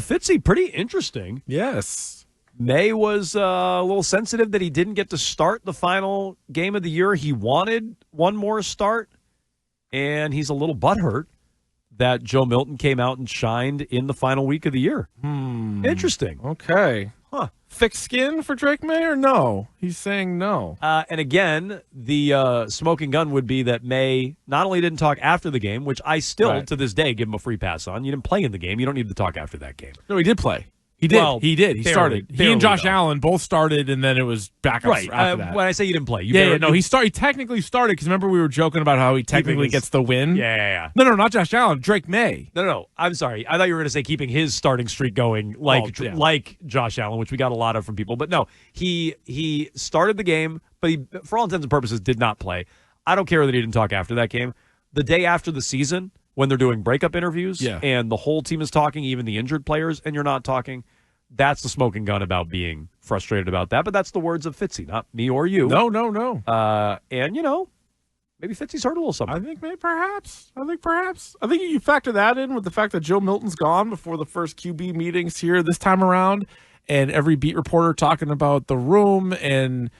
Fitzy, pretty interesting. Yes. Maye was a little sensitive that he didn't get to start the final game of the year. He wanted one more start, and he's a little butthurt that Joe Milton came out and shined in the final week of the year. Interesting. Okay. Huh. Thick skin for Drake Maye or no? He's saying no. And again, the smoking gun would be that Maye not only didn't talk after the game, which I still, to this day, give him a free pass on. You didn't play in the game. You don't need to talk after that game. No, he did play. He did. Well, he did. He started. He and Josh though. Allen both started, and then it was backups Right. after that. When I say you didn't play, He technically started because remember we were joking about how he technically gets the win. Yeah. No, not Josh Allen. Drake Maye. No. I'm sorry. I thought you were going to say keeping his starting streak going like Josh Allen, which we got a lot of from people. But no, he started the game, but he, for all intents and purposes, did not play. I don't care that he didn't talk after that game. The day after the season, when they're doing breakup interviews, and the whole team is talking, even the injured players, and you're not talking. That's the smoking gun about being frustrated about that. But that's the words of Fitzy, not me or you. No. And, maybe Fitzy's heard a little something. I think perhaps. I think you factor that in with the fact that Joe Milton's gone before the first QB meetings here this time around, and every beat reporter talking about the room and,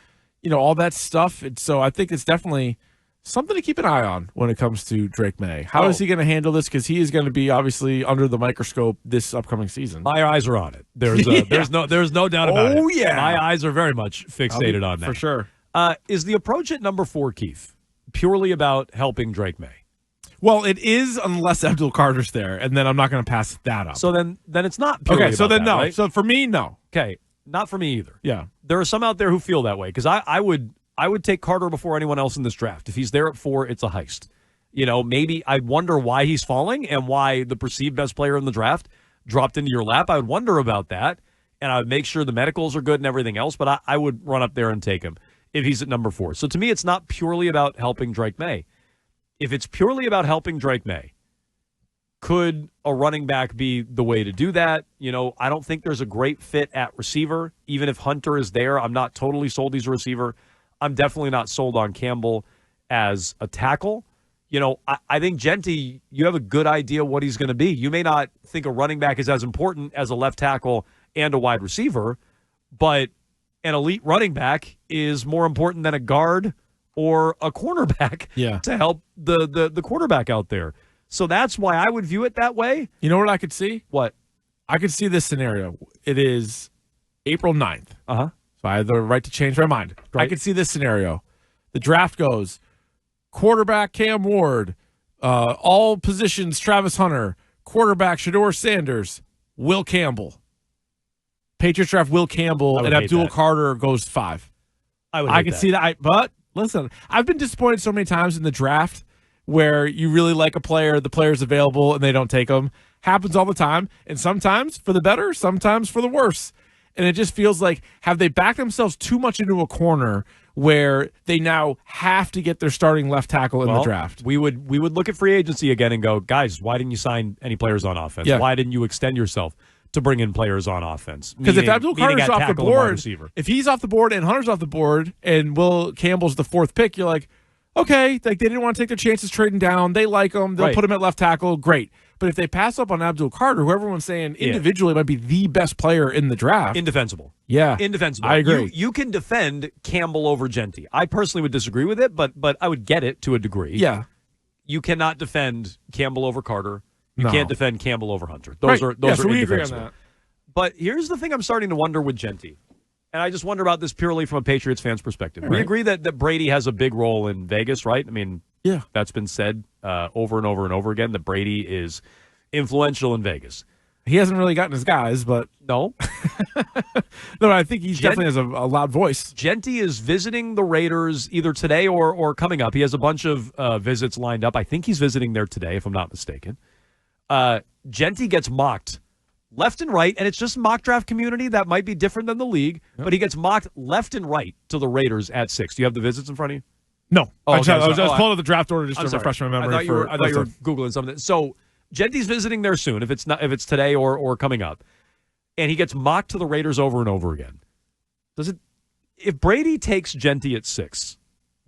all that stuff. And so I think it's definitely something to keep an eye on when it comes to Drake Maye. How is he going to handle this? Because he is going to be obviously under the microscope this upcoming season. My eyes are on it. There's no doubt about it. Oh, yeah. My eyes are very much fixated on that. For sure. Is the approach at number 4, Keefe, purely about helping Drake Maye? Well, it is unless Abdul Carter's there, and then I'm not going to pass that up. So then it's not purely okay, so about then that, no. right? So for me, no. Okay, not for me either. Yeah. There are some out there who feel that way because I would take Carter before anyone else in this draft. If he's there at 4, it's a heist. Maybe I wonder why he's falling and why the perceived best player in the draft dropped into your lap. I would wonder about that, and I would make sure the medicals are good and everything else, but I would run up there and take him if he's at number 4. So to me, it's not purely about helping Drake Maye. If it's purely about helping Drake Maye, could a running back be the way to do that? I don't think there's a great fit at receiver. Even if Hunter is there, I'm not totally sold he's a receiver. I'm definitely not sold on Campbell as a tackle. I think Genty, you have a good idea what he's going to be. You may not think a running back is as important as a left tackle and a wide receiver, but an elite running back is more important than a guard or a cornerback to help the quarterback out there. So that's why I would view it that way. You know what I could see? What? I could see this scenario. It is April 9th. Uh-huh. So I have the right to change my mind. Right. I could see this scenario. The draft goes quarterback Cam Ward, all positions Travis Hunter, quarterback Shedeur Sanders, Will Campbell. Patriots draft Will Campbell, and Abdul Carter goes 5. I can see that. But listen, I've been disappointed so many times in the draft where you really like a player, the player's available, and they don't take him. Happens all the time, and sometimes for the better, sometimes for the worse. And it just feels like, have they backed themselves too much into a corner where they now have to get their starting left tackle in the draft? We would look at free agency again and go, guys, why didn't you sign any players on offense? Yeah. Why didn't you extend yourself to bring in players on offense? Because if Abdul Carter's off the board, if he's off the board and Hunter's off the board and Will Campbell's the 4th pick, you're like, okay, like they didn't want to take their chances trading down. They like him. They'll put him at left tackle. Great. But if they pass up on Abdul Carter, who everyone's saying individually might be the best player in the draft. Indefensible. Yeah. Indefensible. I agree. You can defend Campbell over Genty. I personally would disagree with it, but I would get it to a degree. Yeah. You cannot defend Campbell over Carter. You can't defend Campbell over Hunter. Those are so we agree on indefensible. that. But here's the thing I'm starting to wonder with Genty. And I just wonder about this purely from a Patriots fan's perspective. We agree that Brady has a big role in Vegas, right? I mean, that's been said over and over and over again, that Brady is influential in Vegas. He hasn't really gotten his guys, but... No. No, I think he definitely has a loud voice. Genty is visiting the Raiders either today or coming up. He has a bunch of visits lined up. I think he's visiting there today, if I'm not mistaken. Genty gets mocked left and right, and it's just mock draft community that might be different than the league, but he gets mocked left and right to the Raiders at 6. Do you have the visits in front of you? No. I was pulling up the draft order just to refresh my memory. I thought you were Googling something. So Genty's visiting there soon, if it's today or coming up, and he gets mocked to the Raiders over and over again. If Brady takes Genty at 6,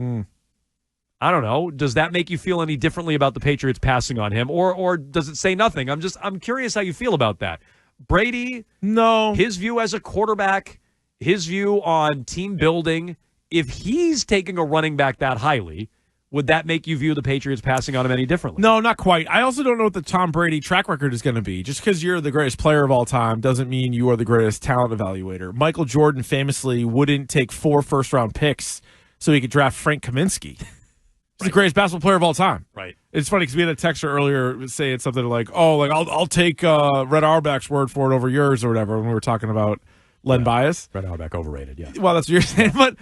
I don't know. Does that make you feel any differently about the Patriots passing on him, or does it say nothing? I'm curious how you feel about that. Brady, No. his view as a quarterback, his view on team building, if he's taking a running back that highly, would that make you view the Patriots passing on him any differently? No, not quite. I also don't know what the Tom Brady track record is going to be. Just because you're the greatest player of all time doesn't mean you are the greatest talent evaluator. Michael Jordan famously wouldn't take 4 first-round picks so he could draft Frank Kaminsky. He's the greatest basketball player of all time. Right. It's funny because we had a texter earlier saying something like, I'll take Red Auerbach's word for it over yours or whatever when we were talking about Len Bias. Red Auerbach overrated, yeah. Well, that's what you're saying. But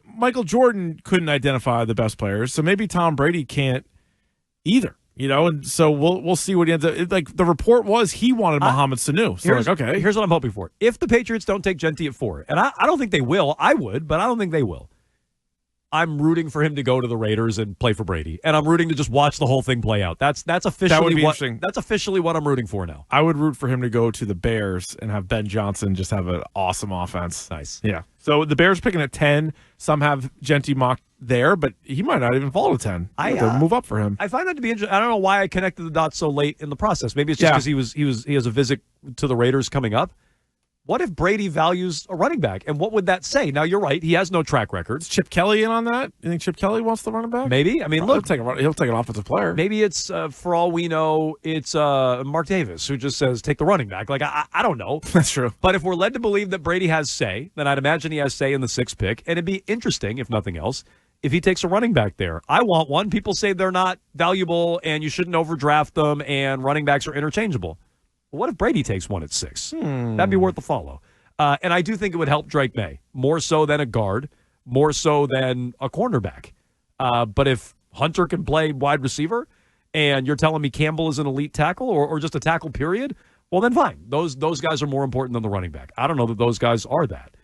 Michael Jordan couldn't identify the best players, so maybe Tom Brady can't either. And so we'll see what he ends up. Like the report was he wanted Mohamed Sanu. So okay. Here's what I'm hoping for. If the Patriots don't take Genty at 4, and I don't think they will, I would, but I don't think they will. I'm rooting for him to go to the Raiders and play for Brady, and I'm rooting to just watch the whole thing play out. That's officially that would be what interesting. That's officially what I'm rooting for now. I would root for him to go to the Bears and have Ben Johnson just have an awesome offense. Nice. Yeah. So the Bears picking at 10. Some have Genty mocked there, but he might not even fall to 10. They'll move up for him. I find that to be interesting. I don't know why I connected the dots so late in the process. Maybe it's just because he has a visit to the Raiders coming up. What if Brady values a running back? And what would that say? Now, you're right. He has no track record. Is Chip Kelly in on that? You think Chip Kelly wants the running back? Maybe. I mean, look. He'll take an offensive player. Maybe it's, for all we know, it's Mark Davis who just says, take the running back. Like, I don't know. That's true. But if we're led to believe that Brady has say, then I'd imagine he has say in the 6th pick. And it'd be interesting, if nothing else, if he takes a running back there. I want one. People say they're not valuable and you shouldn't overdraft them and running backs are interchangeable. Well, what if Brady takes one at 6? That'd be worth the follow. And I do think it would help Drake Maye, more so than a guard, more so than a cornerback. But if Hunter can play wide receiver and you're telling me Campbell is an elite tackle or just a tackle period, well, then fine. Those guys are more important than the running back. I don't know that those guys are that.